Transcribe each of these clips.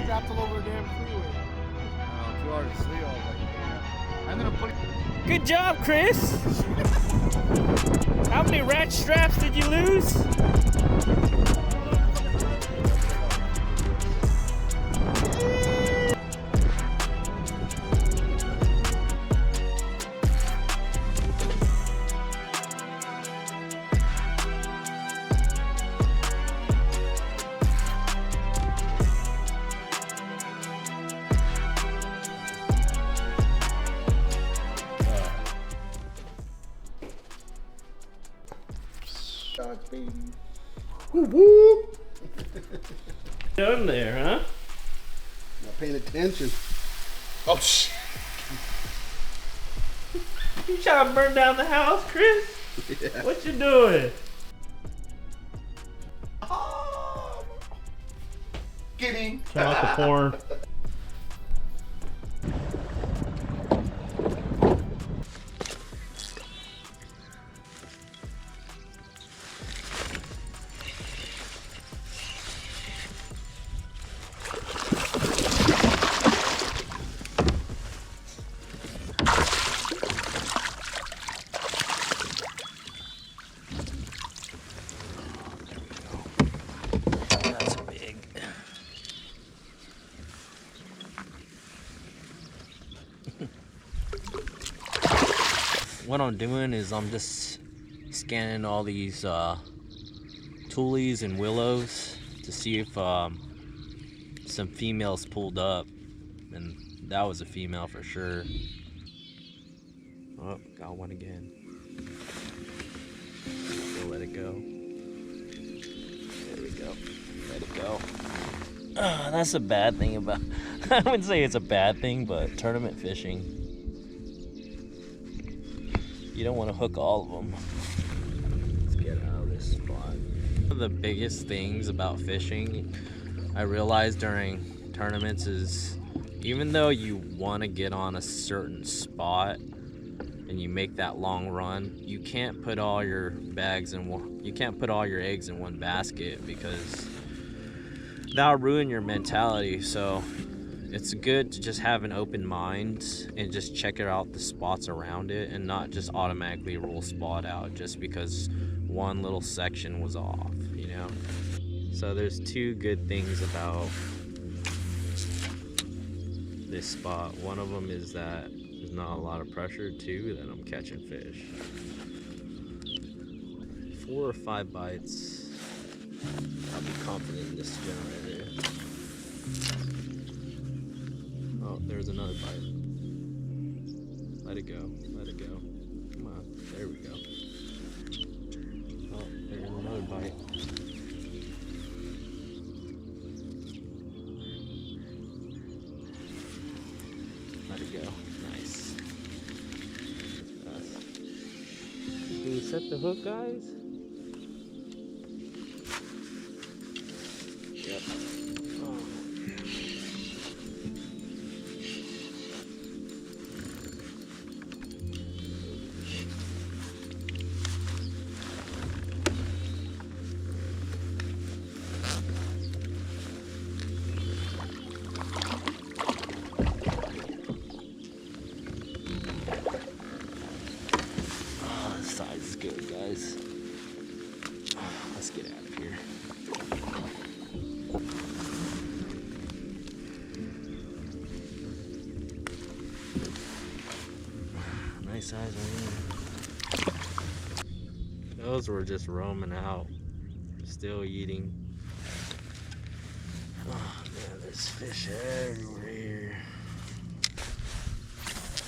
dropped all over the damn freeway. 2 hours of sleep. I was like, yeah. I'm gonna put it. Good job, Chris. How many ratchet straps did you lose? Shots, baby. Woo woo. Done there, huh? Not paying attention. Oh shit. You trying to burn down the house, Chris? Yeah. What you doing? Oh. Kidding. Turn off the porn. What I'm doing is I'm just scanning all these tules and willows to see if some females pulled up, and that was a female for sure. Oh, got one again. We'll let it go. There we go. Let it go. That's a bad thing about I wouldn't say it's a bad thing, but tournament fishing, you don't want to hook all of them. Let's get out of this spot. One of the biggest things about fishing I realized during tournaments is even though you want to get on a certain spot and you make that long run, you can't put all your eggs in one basket, because that'll ruin your mentality. So it's good to just have an open mind and just check out the spots around it and not just automatically rule spot out just because one little section was off, you know? So there's two good things about this spot. One of them is that there's not a lot of pressure. Two, that I'm catching fish. 4 or 5 bites. I'll be confident in this spin right there. Oh, there's another bite. Let it go. Let it go. Come on. There we go. Oh, there's another bite. Let it go. Nice. Do we set the hook, guys? Yep. Oh. This size is good, guys. Let's get out of here. Nice size right here. Those were just roaming out, still eating. Oh man, there's fish everywhere here.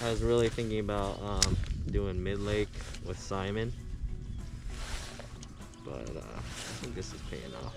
I was really thinking about doing mid-lake with Simon, but I think this is paying off.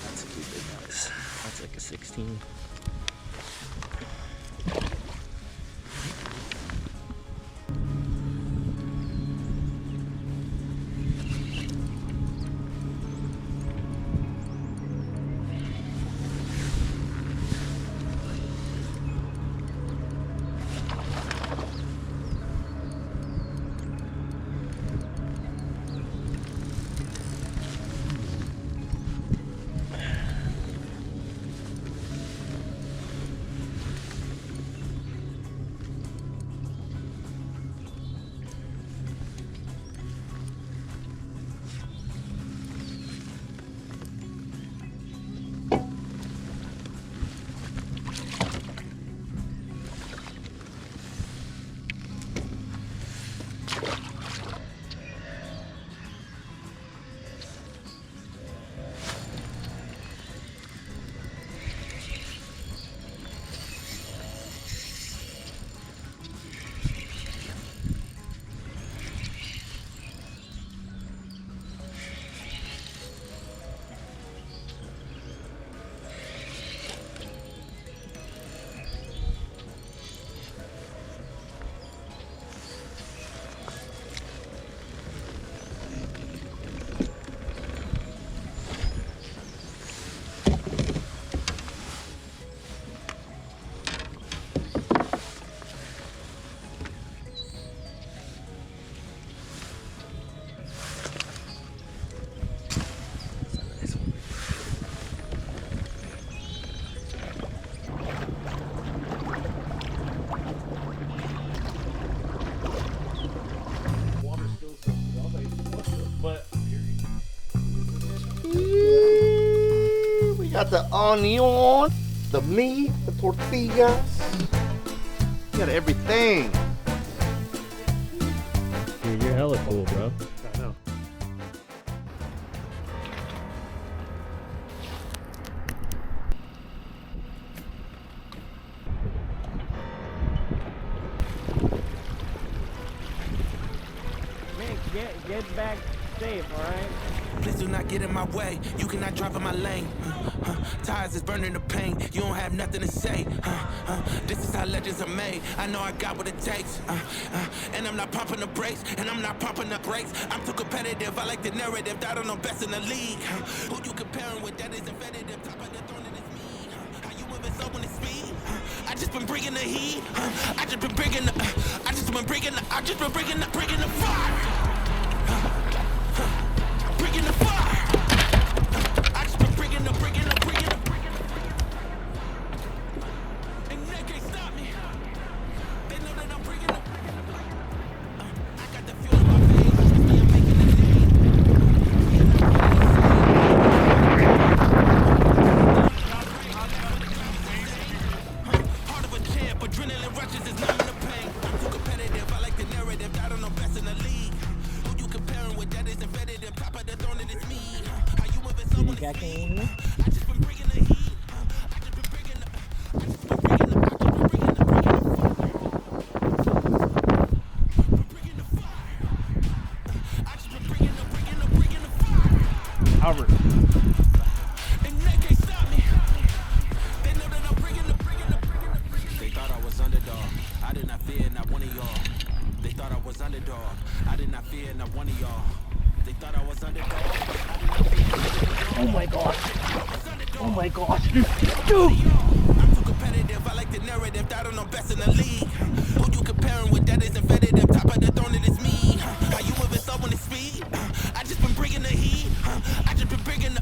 That's a good got the onion, the meat, the tortillas. You got everything. Dude, you're hella cool, bro. I know. Get back safe, alright? Please do not get in my way. You cannot drive in my lane. Tires is burning the pain. You don't have nothing to say. This is how legends are made. I know I got what it takes. And I'm not pumping the brakes. And I'm not pumping the brakes. I'm too competitive. I like the narrative. That I know best in the league. Who you comparing with? That is competitive. Top of the throne and it's me. How you moving so when it's speed? I just been bringing the heat. I just been bringing the fire. Bringing the fire. I just been bringing the. And they can't stop me. They know that I'm bringing the. I got the fuel in my veins. Me, I'm making a name. Heart of a champ, adrenaline rushes is numbing the pain. I'm too competitive. I like the narrative. I don't know best in the league. Who you comparing with? That is competitive. Top of the throne and it's me. How you moving so when it's speed? I just been bringing the heat. I just been bringing the. Albert. And they can't stop me. They know that I'm bringing the. They thought I was underdog. I did not fear not one of y'all. They thought I was underdog. I did not fear not one of y'all. They thought I was underdog. I did not fear. Oh my gosh. Oh my gosh. Dude. I'm too competitive. I like the narrative. That I don't know best in the league. Who you comparing with? That is competitive. Top of the throne and it's me. How you moving so when it's speed? I just been bringing the heat. I just been bringing the.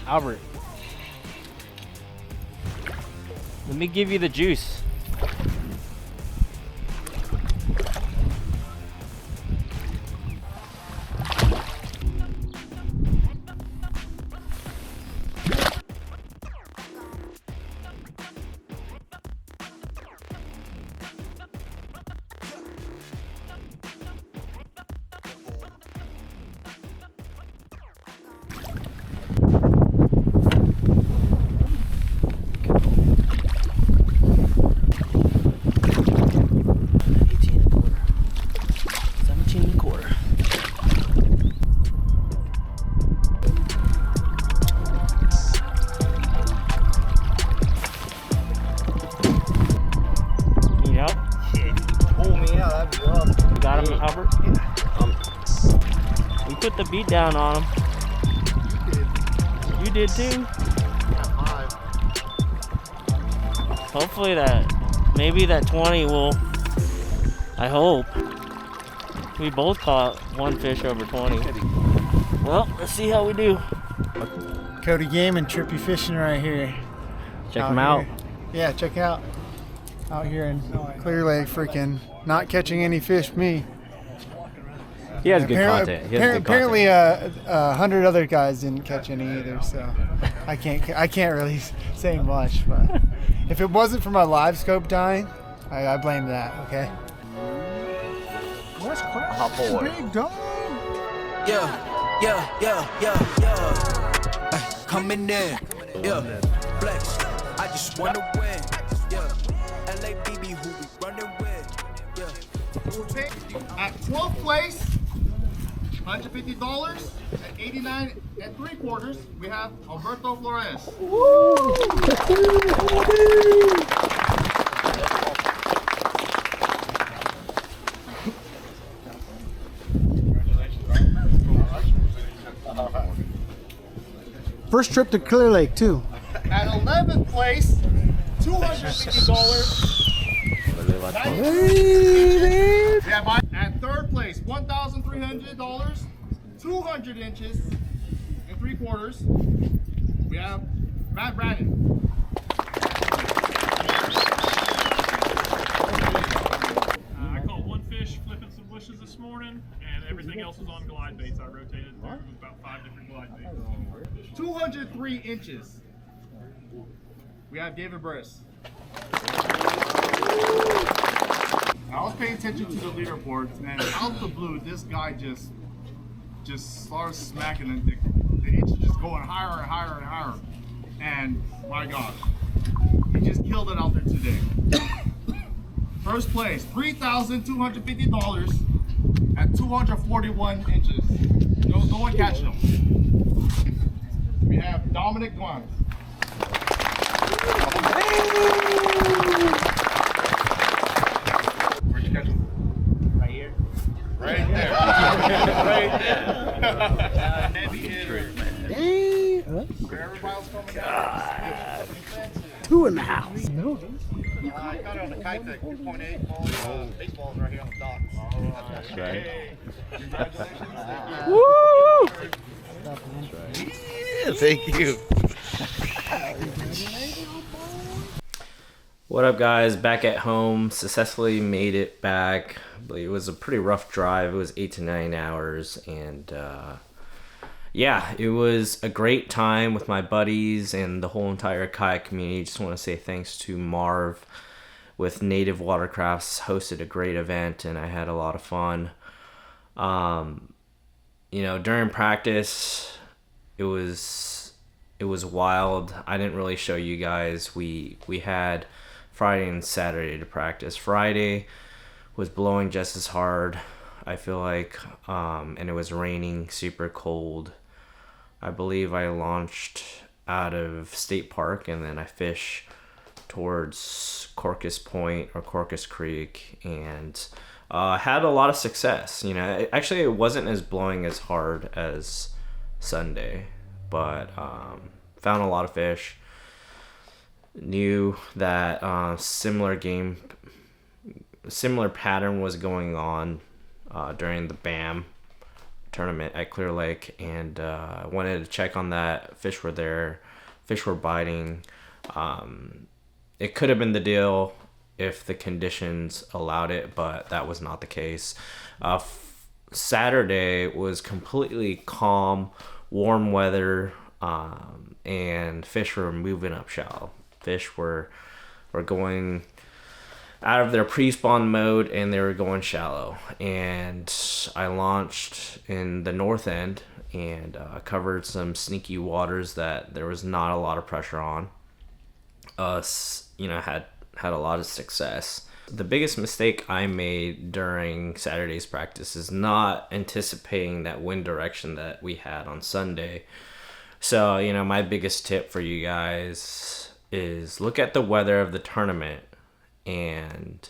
Albert. Let me give you the juice. Put the beat down on him. You did. You did too? Got 5. Hopefully maybe that 20 will, I hope. We both caught one fish over 20. Well, let's see how we do. Cody Game and Trippy Fishing right here. Check them out. Yeah, check out. Out here in Clear Lake, freaking not catching any fish, me. He has good content. He has good apparently, content. 100 other guys didn't catch any either, so I can't really say much. But if it wasn't for my live scope dying, I blame that. Okay. What's crap? Big dog. Yeah. Coming in. Yeah. Flex. I just wanna win. Yeah. LABB who we running with. Yeah. At 12th place, $150. At 89 and 3/4, we have Alberto Flores. First trip to Clear Lake too. At 11th place, $250. At 3rd place, $1,300, 200 inches and 3/4. We have Matt Brandon. I caught one fish flipping some bushes this morning, and everything else was on glide baits. I rotated through about 5 different glide baits. 203 inches. We have David Burris. I was paying attention to the leaderboards, and out the blue, this guy just started smacking, and the inches just going higher and higher and higher. And my gosh, he just killed it out there today. First place, $3,250 at 241 inches. No one catching him. We have Dominic Guan. Where'd you catch him? Right here. Right there. Right there. Heavy hitter. Where everybody else coming out. 2 in the house. No. I got it on the kite deck, 2.8 balls, baseballs right here on the dock. That's right. Congratulations. Woo! Thank you. What up, guys? Back at home. Successfully made it back. It was a pretty rough drive. It was 8 to 9 hours, and yeah, it was a great time with my buddies and the whole entire kayak community. Just want to say thanks to Marv with Native Watercrafts. Hosted a great event, and I had a lot of fun. During practice, it was wild. I didn't really show you guys. We had Friday and Saturday to practice. Friday was blowing just as hard, I feel like, and it was raining, super cold. I believe I launched out of State Park, and then I fished towards Corcus Point or Corcus Creek, and had a lot of success. Actually, it wasn't as blowing as hard as Sunday, but found a lot of fish. Knew that similar pattern was going on during the BAM tournament at Clear Lake, and I wanted to check on that. Fish were there, fish were biting. It could have been the deal if the conditions allowed it, but that was not the case. Saturday was completely calm, warm weather, and fish were moving up shallow. Fish were going out of their pre-spawn mode, and they were going shallow. And I launched in the north end and covered some sneaky waters that there was not a lot of pressure on. Had a lot of success. The biggest mistake I made during Saturday's practice is not anticipating that wind direction that we had on Sunday. So, my biggest tip for you guys is look at the weather of the tournament, and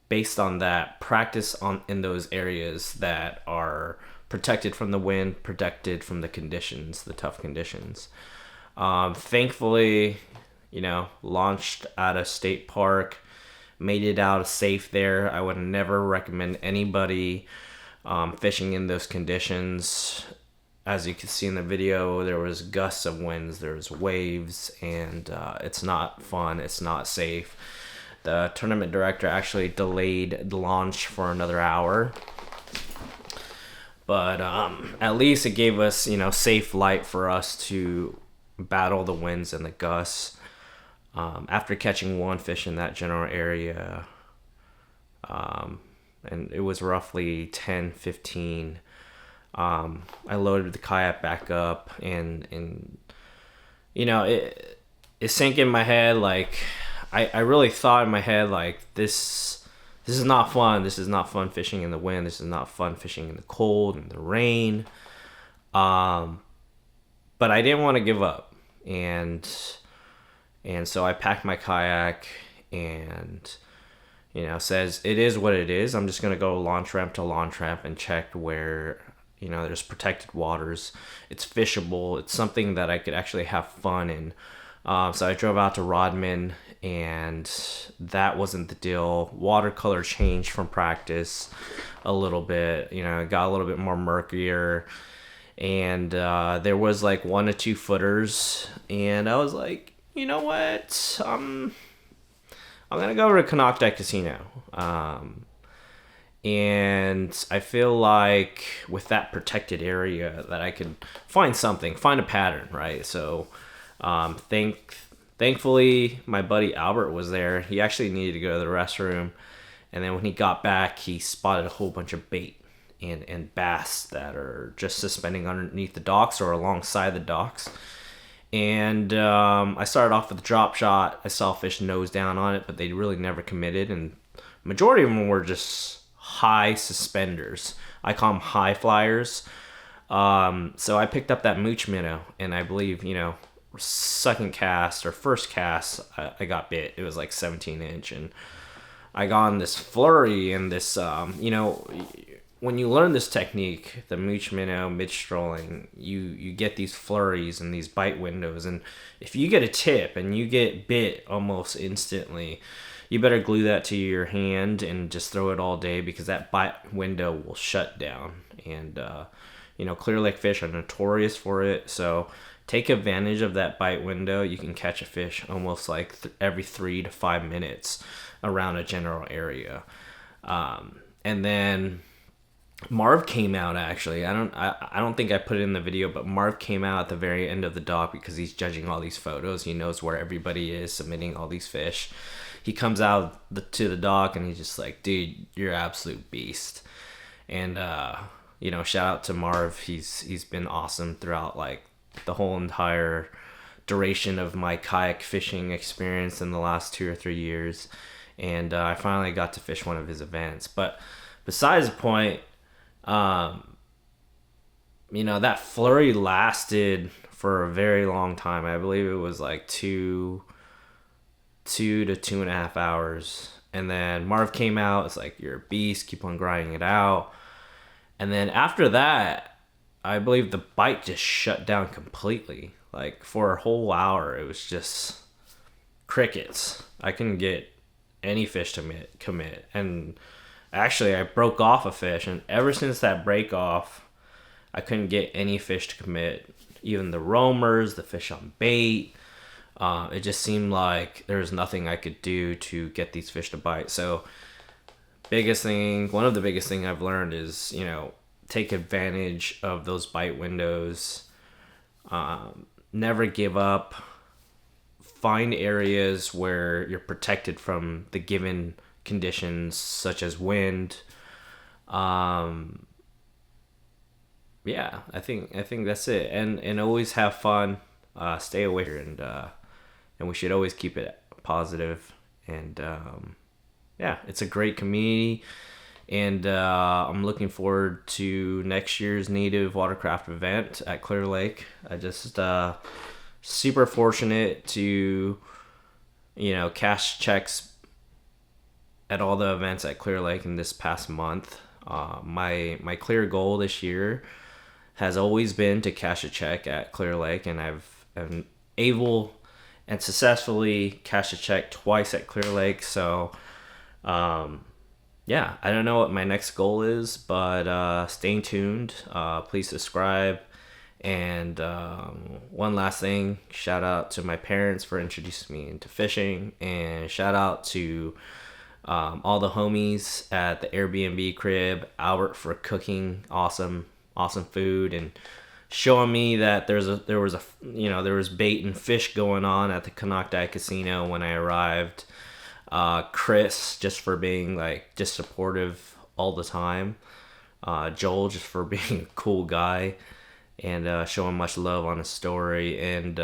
based on that, practice in those areas that are protected from the wind, protected from the conditions, the tough conditions. Thankfully, you know, launched at a state park, made it out safe there. I would never recommend anybody fishing in those conditions. As you can see in the video, there was gusts of winds, there was waves, and it's not fun, it's not safe. The tournament director actually delayed the launch for another hour. But at least it gave us, you know, safe light for us to battle the winds and the gusts. After catching one fish in that general area, and it was roughly 10:15, I loaded the kayak back up, and you know, it sank in my head. Like I really thought in my head, like, this is not fun. This is not fun fishing in the wind. This is not fun fishing in the cold and the rain. But I didn't want to give up, and so I packed my kayak, and you know, says it is what it is. I'm just gonna go launch ramp to launch ramp and check where, you know, there's protected waters. It's fishable. It's something that I could actually have fun in. So I drove out to Rodman, and that wasn't the deal. Watercolor changed from practice a little bit. You know, it got a little bit more murkier, and there was like 1 to 2 footers, and I was like, you know what? I'm gonna go over to Canocti Casino. And I feel like with that protected area that I could find a pattern, right? So thankfully my buddy Albert was there. He actually needed to go to the restroom, and then when he got back, he spotted a whole bunch of bait and bass that are just suspending underneath the docks or alongside the docks. And I started off with a drop shot. I saw fish nose down on it, but they really never committed, and majority of them were just high suspenders. I call them high flyers. So I picked up that mooch minnow, and I believe, you know, second cast or first cast, I got bit. It was like 17-inch, and I got on this flurry and this, you know, when you learn this technique, the mooch minnow mid-strolling, you get these flurries and these bite windows, and if you get a tip and you get bit almost instantly, you better glue that to your hand and just throw it all day, because that bite window will shut down. And you know, Clear Lake fish are notorious for it, so take advantage of that bite window. You can catch a fish almost like every 3 to 5 minutes around a general area. And then Marv came out, actually. I don't think I put it in the video, but Marv came out at the very end of the dock because he's judging all these photos. He knows where everybody is submitting all these fish. He comes out to the dock, and he's just like, dude, you're an absolute beast. And you know, shout out to Marv. He's been awesome throughout like the whole entire duration of my kayak fishing experience in the last 2 or 3 years. And I finally got to fish one of his events. But besides the point, you know, that flurry lasted for a very long time. I believe it was like 2 to 2.5 hours. And then Marv came out. It's like, you're a beast, keep on grinding it out. And then after that, I believe the bite just shut down completely. Like for a whole hour, it was just crickets. I couldn't get any fish to commit. And actually, I broke off a fish, and ever since that break off, I couldn't get any fish to commit. Even the roamers, the fish on bait. It just seemed like there was nothing I could do to get these fish to bite. So one of the biggest things I've learned is, you know, take advantage of those bite windows. Never give up. Find areas where you're protected from the given conditions, such as wind. Yeah, I think that's it. And always have fun. Stay away here, and we should always keep it positive. And yeah, it's a great community, and I'm looking forward to next year's native watercraft event at Clear Lake. I just super fortunate to, you know, cash checks at all the events at Clear Lake in this past month. My clear goal this year has always been to cash a check at Clear Lake, and I'm able and successfully cashed a check twice at Clear Lake. So yeah, I don't know what my next goal is, but stay tuned. Please subscribe. And one last thing, shout out to my parents for introducing me into fishing, and shout out to all the homies at the Airbnb crib, Albert, for cooking awesome food and showing me that there was bait and fish going on at the Canocti Casino when I arrived. Chris, just for being like just supportive all the time. Joel, just for being a cool guy and showing much love on his story. And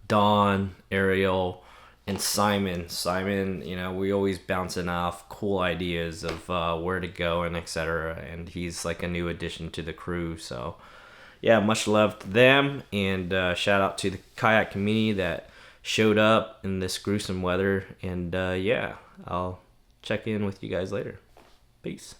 Don, Ariel, and Simon, we always bouncing off cool ideas of where to go and etc. And he's like a new addition to the crew. So yeah, much love to them, and shout out to the kayak community that showed up in this gruesome weather. And yeah, I'll check in with you guys later. Peace.